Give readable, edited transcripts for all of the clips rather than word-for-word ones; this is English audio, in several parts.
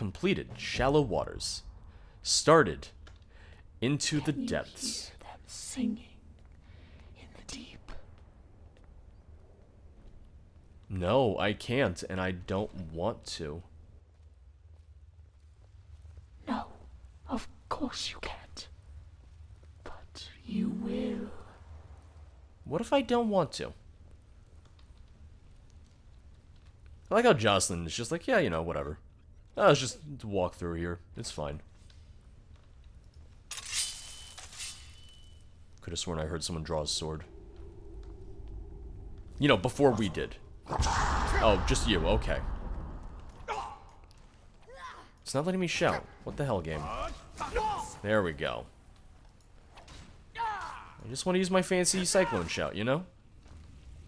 completed shallow waters. Started into the Can you depths. hear them singing in the deep? No, I can't, and I don't want to. No, of course you can't. But you will. What if I don't want to? I like how Jocelyn is just like, yeah, you know, whatever. Let's just walk through here. It's fine. Could have sworn I heard someone draw a sword. You know, before we did. Oh, just you. Okay. It's not letting me shout. What the hell, game? There we go. I just want to use my fancy cyclone shout, you know?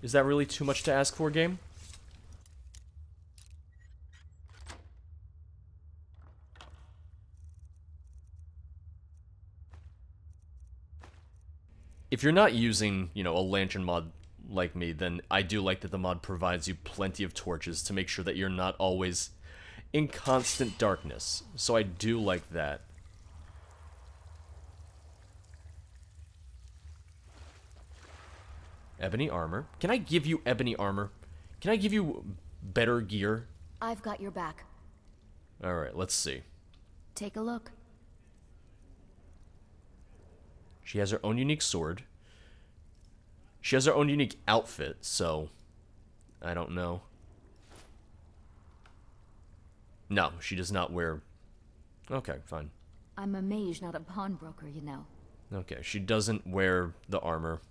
Is that really too much to ask for, game? If you're not using, you know, a lantern mod like me, then I do like that the mod provides you plenty of torches to make sure that you're not always in constant darkness. So I do like that. Ebony armor. Can I give you ebony armor? Can I give you better gear? I've got your back. Alright, let's see. Take a look. She has her own unique sword. She has her own unique outfit, so I don't know. No, she does not wear... Okay, fine. I'm a mage, not a pawnbroker, you know. Okay, she doesn't wear the armor.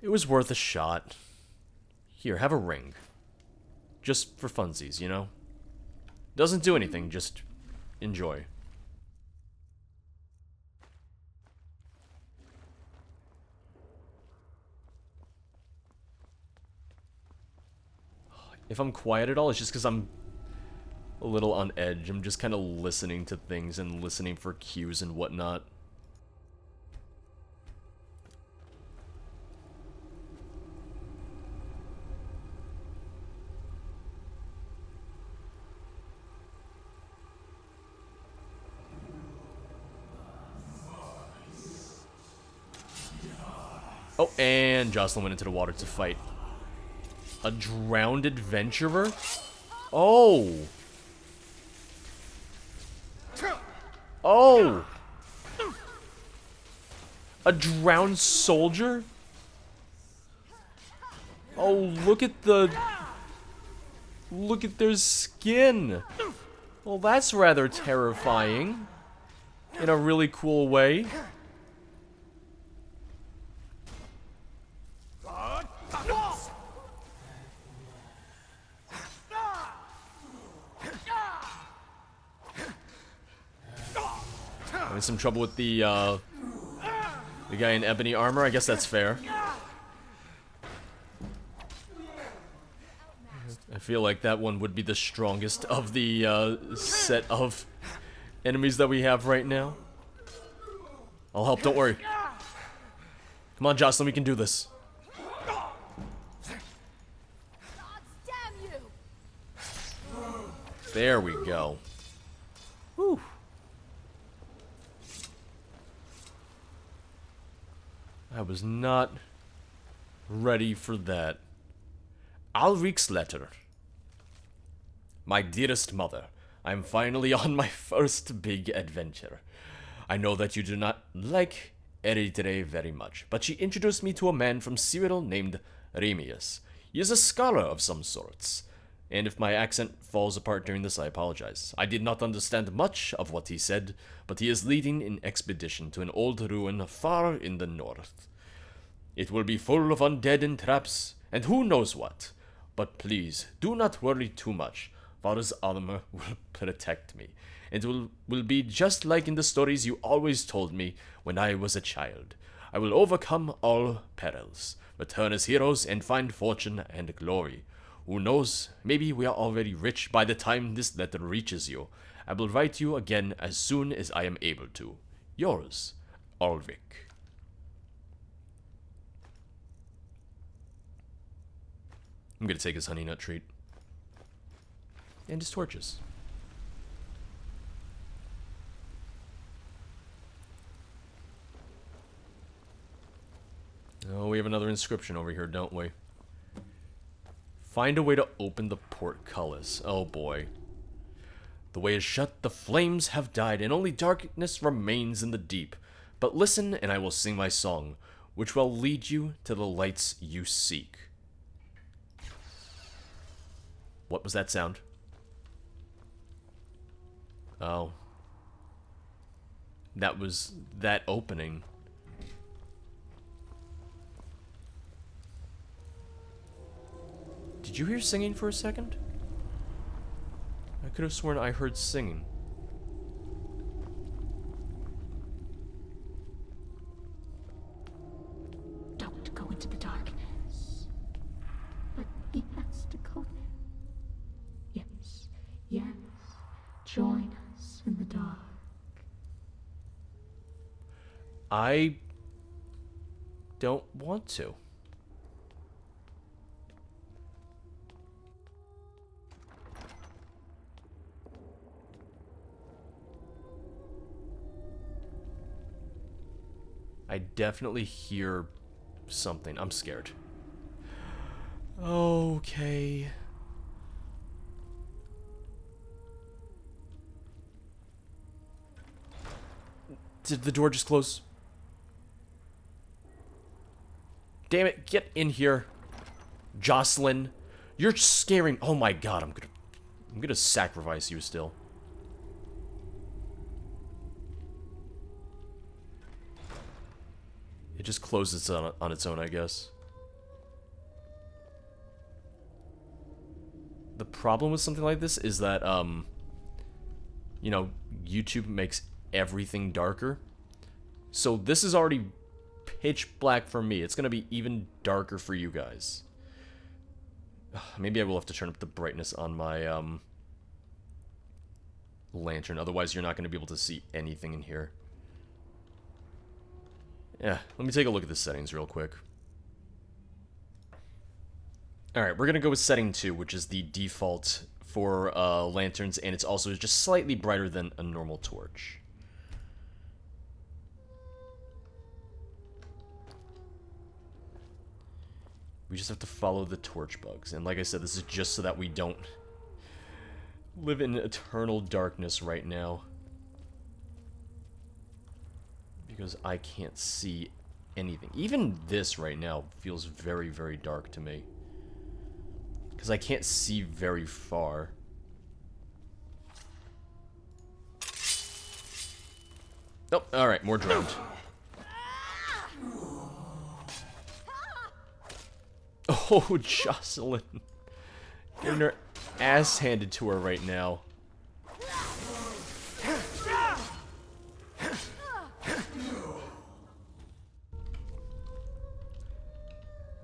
It was worth a shot. Here, have a ring. Just for funsies, you know? Doesn't do anything, just enjoy. If I'm quiet at all, it's just because I'm a little on edge. I'm just kind of listening to things and listening for cues and whatnot. Oh, and Jocelyn went into the water to fight. A drowned adventurer? Oh! Oh! A drowned soldier? Oh, look at the... Look at their skin! Well, that's rather terrifying. In a really cool way. Having some trouble with the guy in ebony armor. I guess that's fair. I feel like that one would be the strongest of the set of enemies that we have right now. I'll help, don't worry. Come on, Jocelyn, we can do this. There we go. Whew. I was not ready for that. Alric's letter. My dearest mother, I am finally on my first big adventure. I know that you do not like Eritrea very much, but she introduced me to a man from Cyril named Remius. He is a scholar of some sorts, and if my accent falls apart during this, I apologize. I did not understand much of what he said, but he is leading an expedition to an old ruin far in the north. It will be full of undead and traps, and who knows what. But please, do not worry too much. Father's armor will protect me, and will be just like in the stories you always told me when I was a child. I will overcome all perils, return as heroes, and find fortune and glory. Who knows, maybe we are already rich by the time this letter reaches you. I will write you again as soon as I am able to. Yours, Ulrich. I'm gonna take his honey nut treat. And his torches. Oh, we have another inscription over here, don't we? Find a way to open the portcullis. Oh boy. The way is shut, the flames have died, and only darkness remains in the deep. But listen, and I will sing my song, which will lead you to the lights you seek. What was that sound? Oh. That was that opening. Did you hear singing for a second? I could have sworn I heard singing. Don't go into the darkness. But he has to go there. Yes, yes. Join us in the dark. I don't want to. I definitely hear something. I'm scared. Okay. Did the door just close? Damn it, get in here. Jocelyn. You're scaring. Oh my god, I'm gonna sacrifice you still. It just closes on its own, I guess. The problem with something like this is that, you know, YouTube makes everything darker. So this is already pitch black for me. It's gonna be even darker for you guys. Maybe I will have to turn up the brightness on my, lantern. Otherwise, you're not gonna be able to see anything in here. Yeah, let me take a look at the settings real quick. Alright, we're gonna go with setting 2, which is the default for lanterns, and it's also just slightly brighter than a normal torch. We just have to follow the torch bugs, and like I said, this is just so that we don't live in eternal darkness right now. Because I can't see anything. Even this right now feels very, very dark to me. Because I can't see very far. Oh, alright, more drowned. Oh, Jocelyn. Getting her ass handed to her right now.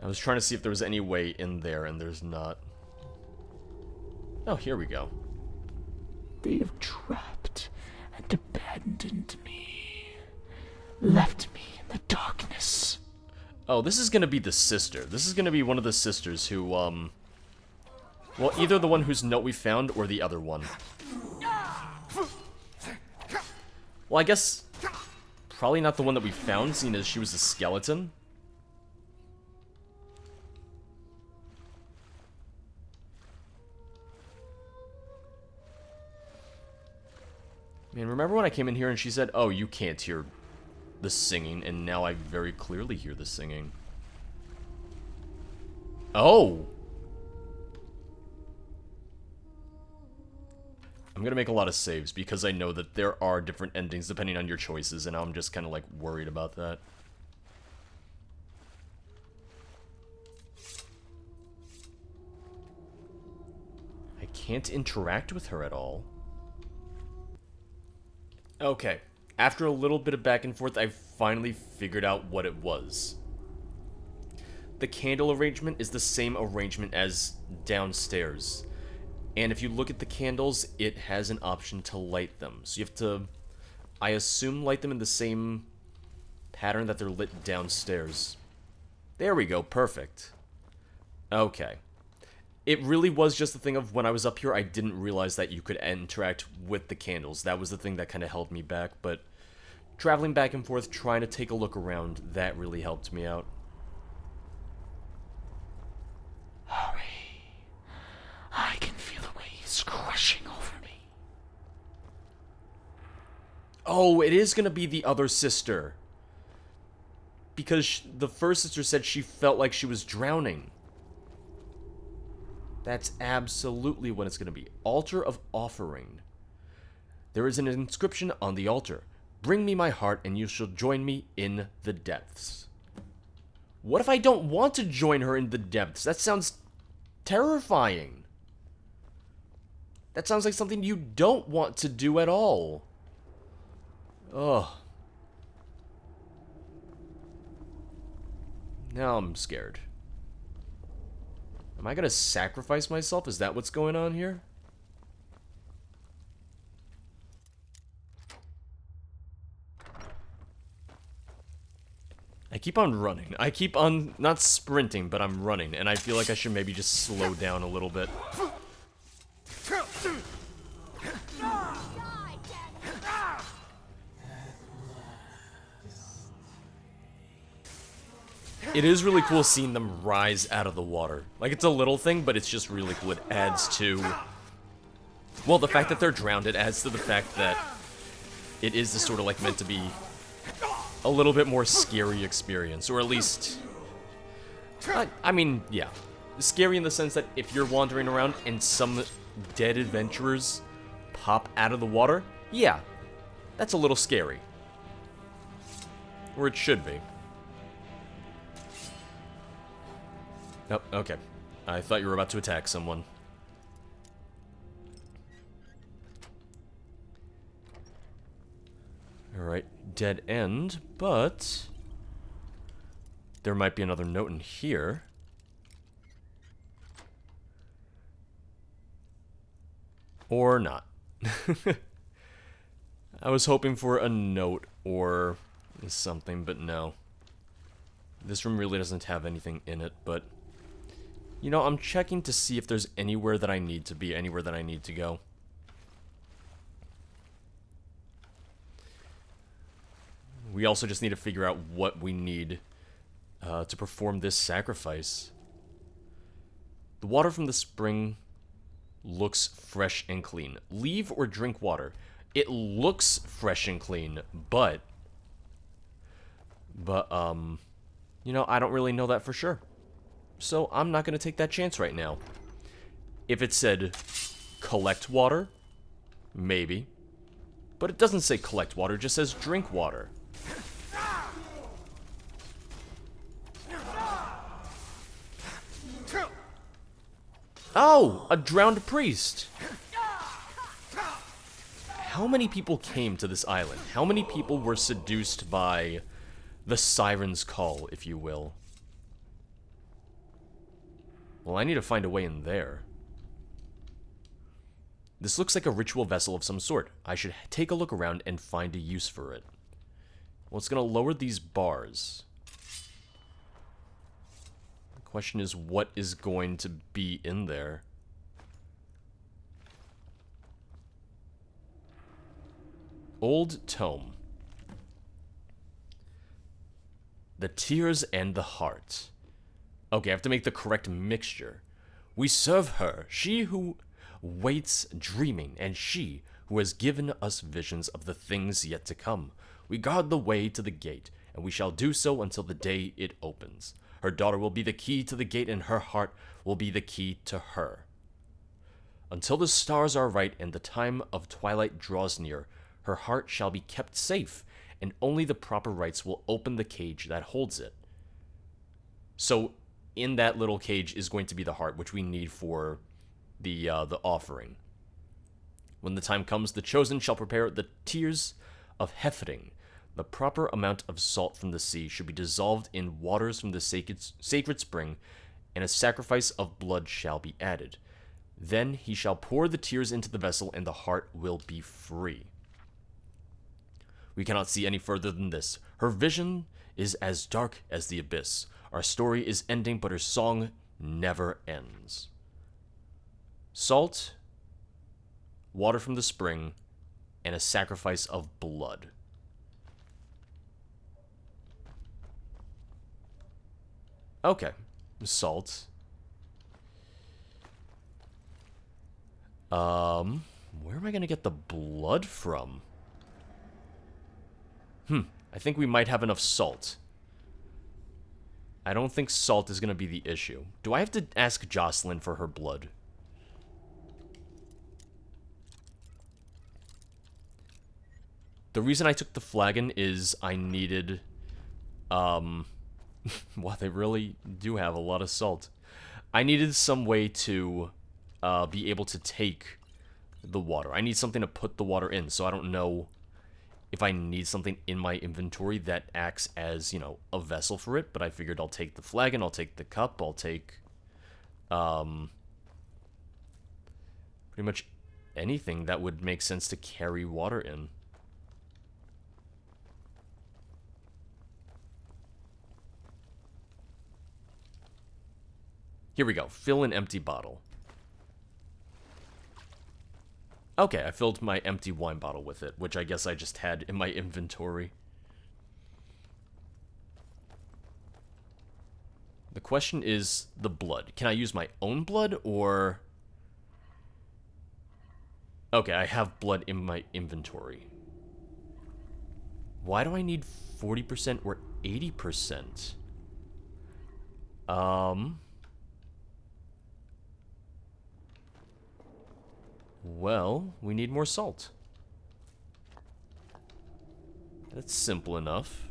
I was trying to see if there was any way in there, and there's not. Oh, here we go. They have trapped and abandoned me. Left me in the darkness. Oh, this is gonna be the sister. This is gonna be one of the sisters who, well, either the one whose note we found, or the other one. Well, I guess probably not the one that we found, seeing as she was a skeleton. Man, remember when I came in here and she said, oh, you can't hear the singing, and now I very clearly hear the singing. Oh! I'm gonna make a lot of saves, because I know that there are different endings depending on your choices, and I'm just kind of, like, worried about that. I can't interact with her at all. Okay, after a little bit of back and forth, I finally figured out what it was. The candle arrangement is the same arrangement as downstairs. And if you look at the candles, it has an option to light them. So you have to, I assume, light them in the same pattern that they're lit downstairs. There we go, perfect. Okay. It really was just the thing of when I was up here, I didn't realize that you could interact with the candles. That was the thing that kind of held me back, but traveling back and forth, trying to take a look around, that really helped me out. Oh, it is gonna be the other sister. Because the first sister said she felt like she was drowning. That's absolutely what it's gonna be. Altar of Offering. There is an inscription on the altar. Bring me my heart and you shall join me in the depths. What if I don't want to join her in the depths? That sounds terrifying. That sounds like something you don't want to do at all. Ugh. Now I'm scared. Am I gonna sacrifice myself? Is that what's going on here? I keep on running. I keep on, not sprinting, but I'm running. And I feel like I should maybe just slow down a little bit. It is really cool seeing them rise out of the water. Like, it's a little thing, but it's just really cool. It adds to... Well, the fact that they're drowned, it adds to the fact that it is sort of like meant to be a little bit more scary experience. Or at least... I mean, yeah. Scary in the sense that if you're wandering around and some dead adventurers pop out of the water, yeah. That's a little scary. Or it should be. Oh, okay. I thought you were about to attack someone. Alright, dead end, but... there might be another note in here. Or not. I was hoping for a note or something, but no. This room really doesn't have anything in it, but... You know, I'm checking to see if there's anywhere that I need to be, anywhere that I need to go. We also just need to figure out what we need to perform this sacrifice. The water from the spring looks fresh and clean. Leave or drink water. It looks fresh and clean, but, you know, I don't really know that for sure. So I'm not going to take that chance right now. If it said collect water, maybe. But it doesn't say collect water, it just says drink water. Oh, a drowned priest. How many people came to this island? How many people were seduced by the siren's call, if you will? Well, I need to find a way in there. This looks like a ritual vessel of some sort. I should take a look around and find a use for it. Well, it's going to lower these bars. The question is, what is going to be in there? Old Tome. The Tears and the Heart. Okay, I have to make the correct mixture. We serve her, she who waits dreaming, and she who has given us visions of the things yet to come. We guard the way to the gate, and we shall do so until the day it opens. Her daughter will be the key to the gate, and her heart will be the key to her. Until the stars are right and the time of twilight draws near, her heart shall be kept safe, and only the proper rites will open the cage that holds it. So, in that little cage is going to be the heart, which we need for the offering. When the time comes, the chosen shall prepare the tears of Heffering. The proper amount of salt from the sea should be dissolved in waters from the sacred spring, and a sacrifice of blood shall be added. Then he shall pour the tears into the vessel, and the heart will be free. We cannot see any further than this. Her vision is as dark as the abyss. Our story is ending, but her song never ends. Salt, water from the spring, and a sacrifice of blood. Okay, salt. Where am I gonna get the blood from? I think we might have enough salt. I don't think salt is going to be the issue. Do I have to ask Jocelyn for her blood? The reason I took the flagon is I needed, well, they really do have a lot of salt. I needed some way to be able to take the water. I need something to put the water in, so I don't know if I need something in my inventory that acts as, you know, a vessel for it, but I figured I'll take the flagon, I'll take the cup, I'll take, pretty much anything that would make sense to carry water in. Here we go. Fill an empty bottle. Okay, I filled my empty wine bottle with it, which I guess I just had in my inventory. The question is the blood. Can I use my own blood, or... Okay, I have blood in my inventory. Why do I need 40% or 80%? Well, we need more salt. That's simple enough.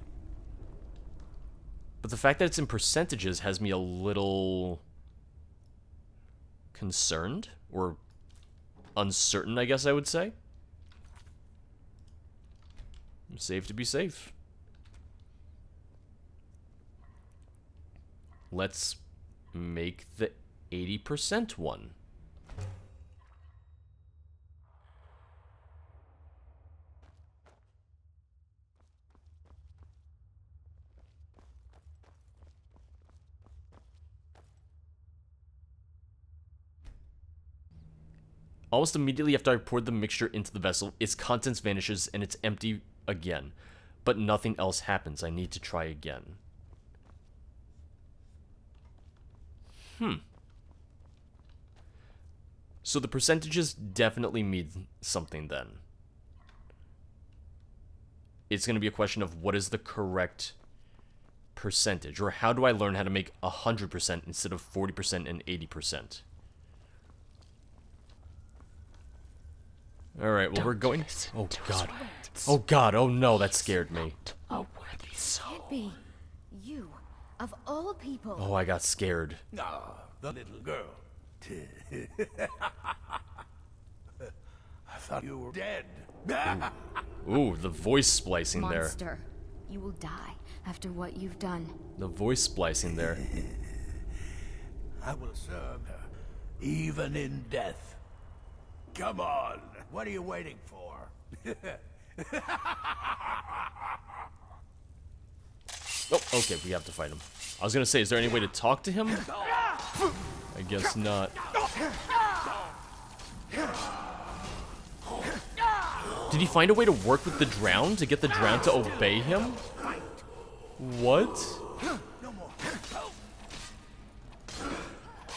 But the fact that it's in percentages has me a little concerned, or uncertain, I guess I would say. Safe to be safe. Let's make the 80% one. Almost immediately after I poured the mixture into the vessel, its contents vanishes and it's empty again. But nothing else happens. I need to try again. So the percentages definitely mean something then. It's going to be a question of what is the correct percentage, or how do I learn how to make 100% instead of 40% and 80%? Alright, well, we're going... Oh, God. Oh, God. Oh, no, that scared me. A worthy soul. Can't be. You, of all people. Oh, I got scared. Ah, the little girl. I thought you were dead. Ooh, the voice splicing there. Monster. You will die after what you've done. The voice splicing there. I will serve her, even in death. Come on, what are you waiting for? Oh, okay, we have to fight him. I was gonna say, is there any way to talk to him? I guess not. Did he find a way to work with the drown to get the drown to obey him? What?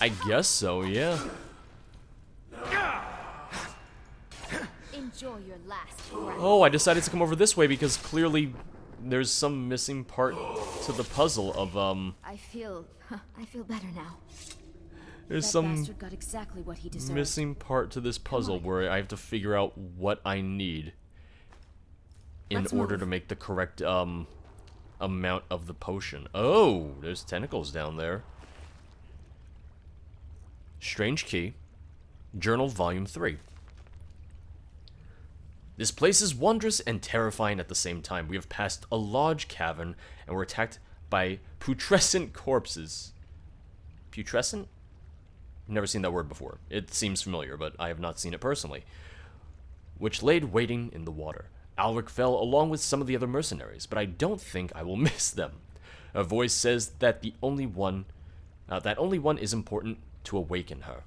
I guess so, yeah. Enjoy your last breath. Oh, I decided to come over this way because clearly there's some missing part to the puzzle of, I feel better now. There's That some bastard got exactly what he deserved. missing part to this puzzle where I have to figure out what I need in Let's order move. to make the correct, amount of the potion. Oh, there's tentacles down there. Strange key. Journal Volume 3. This place is wondrous and terrifying at the same time. We have passed a large cavern and were attacked by putrescent corpses. Putrescent? Never seen that word before. It seems familiar, but I have not seen it personally. Which laid waiting in the water. Alric fell along with some of the other mercenaries, but I don't think I will miss them. A voice says that only one is important to awaken her.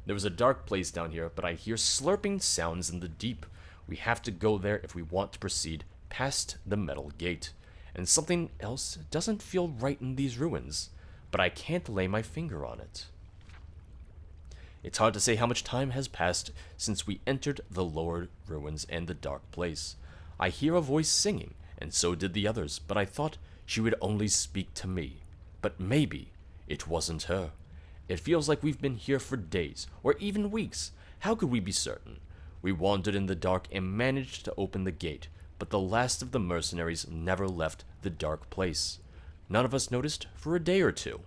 There was a dark place down here, but I hear slurping sounds in the deep. We have to go there if we want to proceed past the metal gate. And something else doesn't feel right in these ruins, but I can't lay my finger on it. It's hard to say how much time has passed since we entered the lower ruins and the dark place. I hear a voice singing, and so did the others, but I thought she would only speak to me. But maybe it wasn't her. It feels like we've been here for days, or even weeks. How could we be certain? We wandered in the dark and managed to open the gate, but the last of the mercenaries never left the dark place. None of us noticed for a day or two.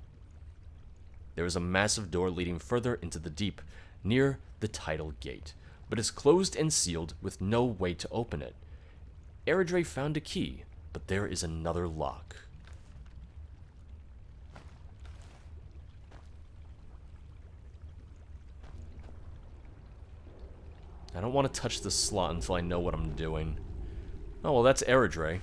There is a massive door leading further into the deep, near the tidal gate, but it's closed and sealed with no way to open it. Eridre found a key, but there is another lock. I don't want to touch this slot until I know what I'm doing. Oh, well, that's Eridre.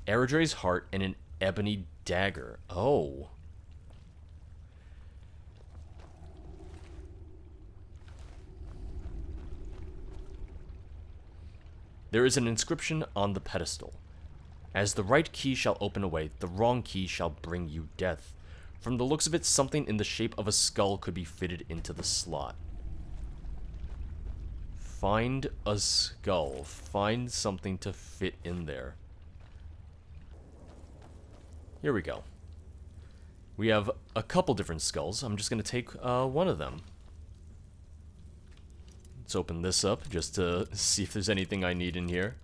Eridre's heart and an ebony dagger. Oh. There is an inscription on the pedestal. As the right key shall open a way, the wrong key shall bring you death. From the looks of it, something in the shape of a skull could be fitted into the slot. Find a skull. Find something to fit in there. Here we go. We have a couple different skulls. I'm just going to take one of them. Let's open this up just to see if there's anything I need in here.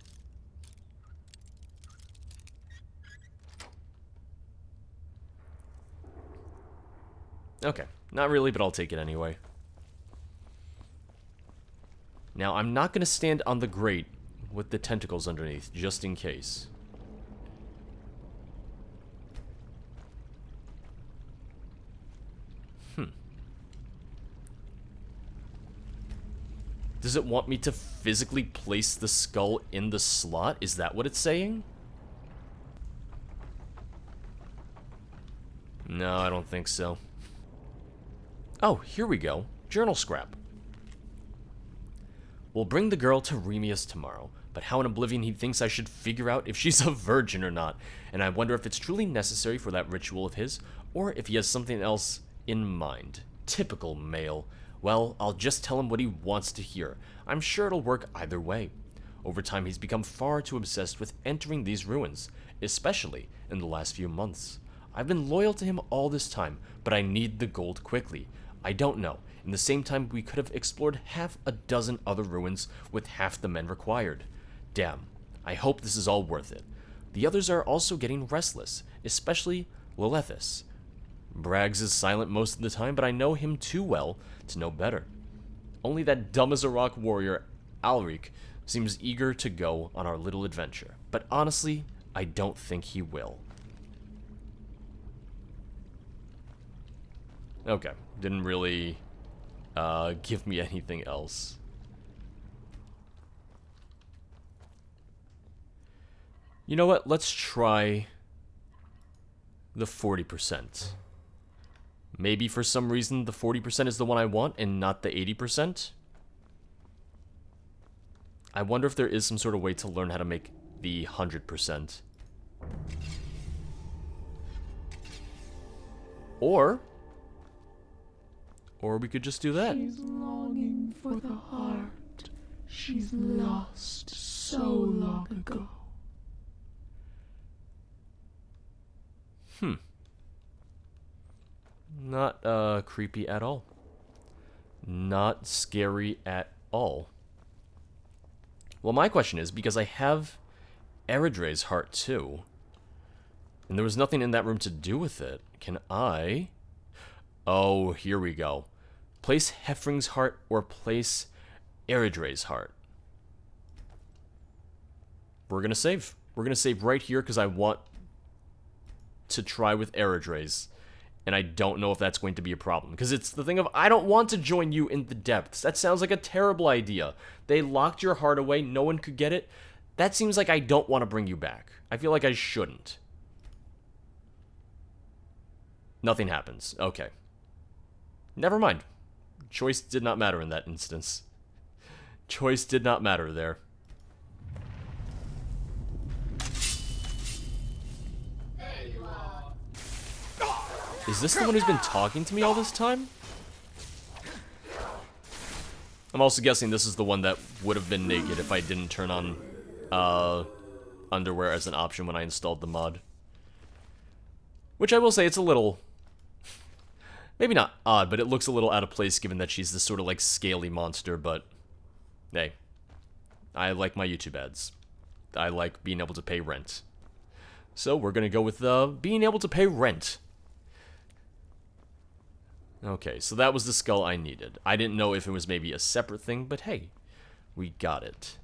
Okay, not really, but I'll take it anyway. Now, I'm not going to stand on the grate with the tentacles underneath, just in case. Does it want me to physically place the skull in the slot? Is that what it's saying? No, I don't think so. Oh, here we go. Journal scrap. We'll bring the girl to Remius tomorrow, but how in Oblivion he thinks I should figure out if she's a virgin or not, and I wonder if it's truly necessary for that ritual of his, or if he has something else in mind. Typical male. Well, I'll just tell him what he wants to hear. I'm sure it'll work either way. Over time, he's become far too obsessed with entering these ruins, especially in the last few months. I've been loyal to him all this time, but I need the gold quickly. I don't know. In the same time, we could have explored half a dozen other ruins with half the men required. Damn, I hope this is all worth it. The others are also getting restless, especially Lilethus. Braggs is silent most of the time, but I know him too well to know better. Only that dumb-as-a-rock warrior, Alric, seems eager to go on our little adventure. But honestly, I don't think he will. Okay, didn't really give me anything else. You know what? Let's try the 40%. Maybe for some reason the 40% is the one I want and not the 80%. I wonder if there is some sort of way to learn how to make the 100%. Or we could just do that. She's longing for the heart she's lost so long ago. Not creepy at all. Not scary at all. Well, my question is, because I have Eridre's heart too, and there was nothing in that room to do with it, can I... Oh, here we go. Place Heffring's heart or place Eridre's heart. We're gonna save. We're gonna save right here because I want to try with Eridre's. And I don't know if that's going to be a problem. Because it's the thing of, I don't want to join you in the depths. That sounds like a terrible idea. They locked your heart away. No one could get it. That seems like I don't want to bring you back. I feel like I shouldn't. Nothing happens. Okay. Never mind. Choice did not matter in that instance. Choice did not matter there. Is this the one who's been talking to me all this time? I'm also guessing this is the one that would have been naked if I didn't turn on underwear as an option when I installed the mod. Which I will say, it's a little... maybe not odd, but it looks a little out of place given that she's this sort of like scaly monster, but... hey. I like my YouTube ads. I like being able to pay rent. So we're gonna go with being able to pay rent. Okay, so that was the skull I needed. I didn't know if it was maybe a separate thing, but hey, we got it.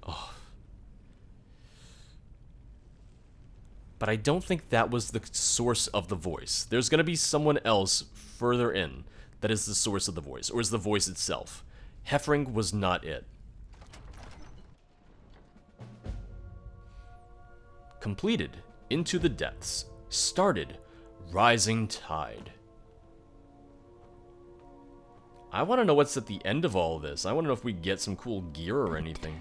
Oh. But I don't think that was the source of the voice. There's gonna be someone else further in that is the source of the voice, or is the voice itself. Heffring was not it. Completed. Into the depths. Started. Rising tide. I want to know what's at the end of all of this. I want to know if we get some cool gear or anything.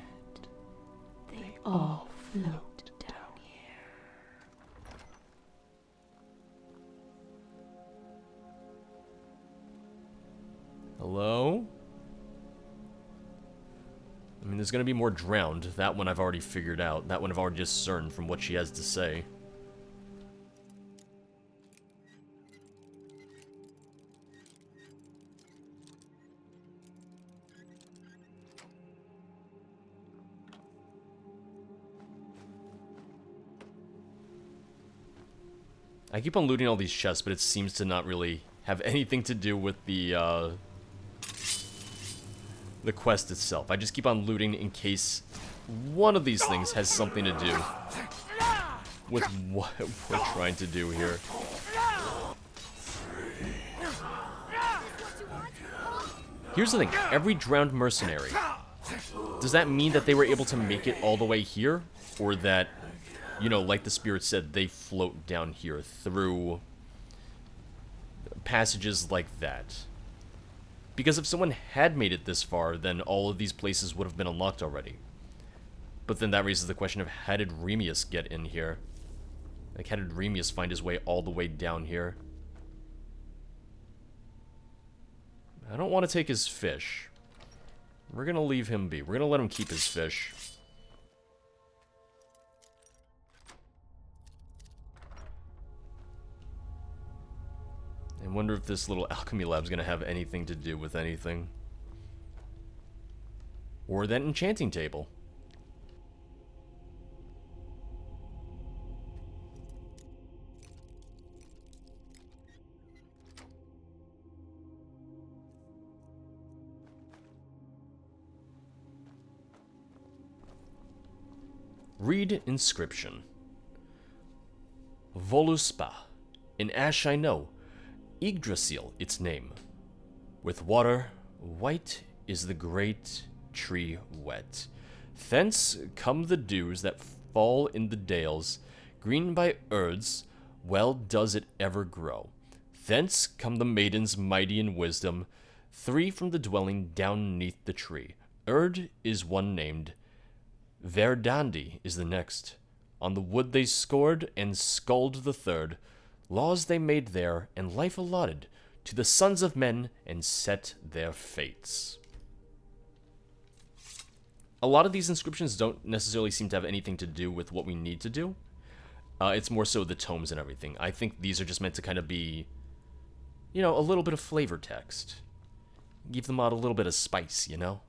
They all float down here. Hello? I mean, there's going to be more drowned. That one I've already figured out. That one I've already discerned from what she has to say. I keep on looting all these chests, but it seems to not really have anything to do with the quest itself. I just keep on looting in case one of these things has something to do with what we're trying to do here. Here's the thing, every drowned mercenary, does that mean that they were able to make it all the way here? Or that, you know, like the spirit said, they float down here through passages like that? Because if someone had made it this far, then all of these places would have been unlocked already. But then that raises the question of, how did Remius get in here? Like, how did Remius find his way all the way down here? I don't want to take his fish. We're gonna leave him be. We're gonna let him keep his fish. I wonder if this little alchemy lab's gonna have anything to do with anything. Or that enchanting table. Read inscription. Voluspa. In ash I know. Yggdrasil, its name. With water, white is the great tree wet. Thence come the dews that fall in the dales. Green by Urds, well does it ever grow. Thence come the maidens mighty in wisdom. 3 from the dwelling down neath the tree. Urd is one named. Verdandi is the next. On the wood they scored and sculled the third. Laws they made there, and life allotted to the sons of men, and set their fates. A lot of these inscriptions don't necessarily seem to have anything to do with what we need to do. It's more so the tomes and everything. I think these are just meant to kind of be, you know, a little bit of flavor text. Give the mod a little bit of spice, you know?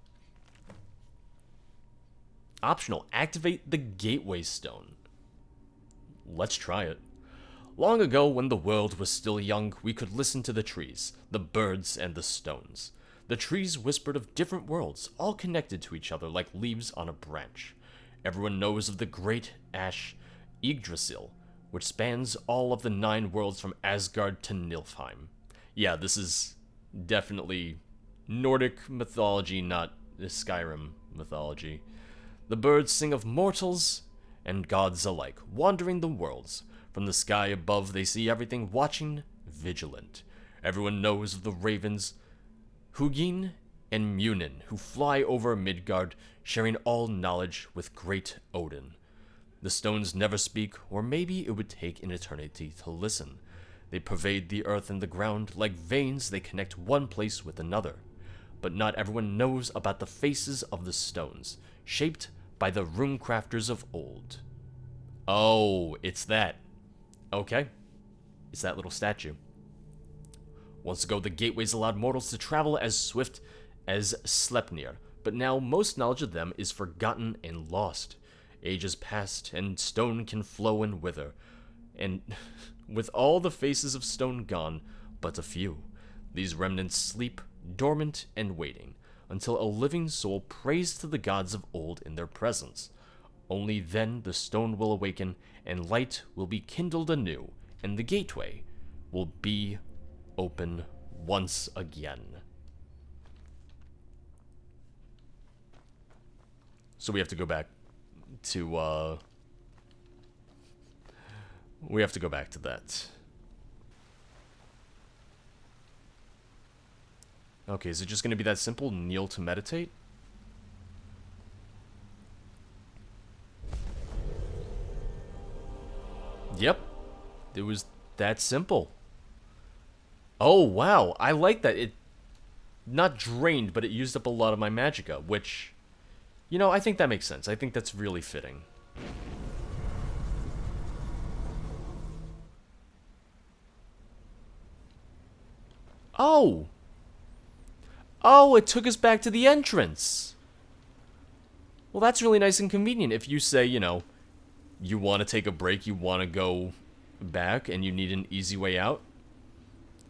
Optional, activate the gateway stone. Let's try it. Long ago, when the world was still young, we could listen to the trees, the birds, and the stones. The trees whispered of different worlds, all connected to each other like leaves on a branch. Everyone knows of the great ash Yggdrasil, which spans all of the 9 worlds from Asgard to Nilfheim. Yeah, this is definitely Nordic mythology, not Skyrim mythology. The birds sing of mortals and gods alike, wandering the worlds. From the sky above they see everything, watching, vigilant. Everyone knows of the ravens, Hugin and Munin, who fly over Midgard, sharing all knowledge with great Odin. The stones never speak, or maybe it would take an eternity to listen. They pervade the earth and the ground. Like veins, they connect one place with another. But not everyone knows about the faces of the stones, shaped by the rune crafters of old. Oh, it's that. Okay. It's that little statue. Once ago, the gateways allowed mortals to travel as swift as Sleipnir, but now most knowledge of them is forgotten and lost. Ages passed, and stone can flow and wither, and with all the faces of stone gone, but a few. These remnants sleep, dormant and waiting, until a living soul prays to the gods of old in their presence. Only then the stone will awaken, and light will be kindled anew, and the gateway will be open once again. So we have to go back to, we have to go back to that. Okay, is it just going to be that simple? Kneel to meditate? Yep. It was that simple. Oh, wow. I like that. It not drained, but it used up a lot of my magicka, which, you know, I think that makes sense. I think that's really fitting. Oh! Oh, it took us back to the entrance! Well, that's really nice and convenient. If you say, you know, you want to take a break, you want to go back, and you need an easy way out.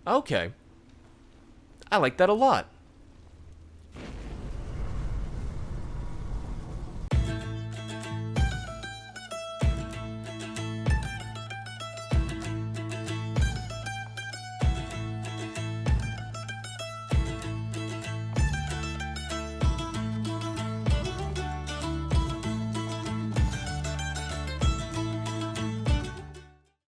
Okay. I like that a lot.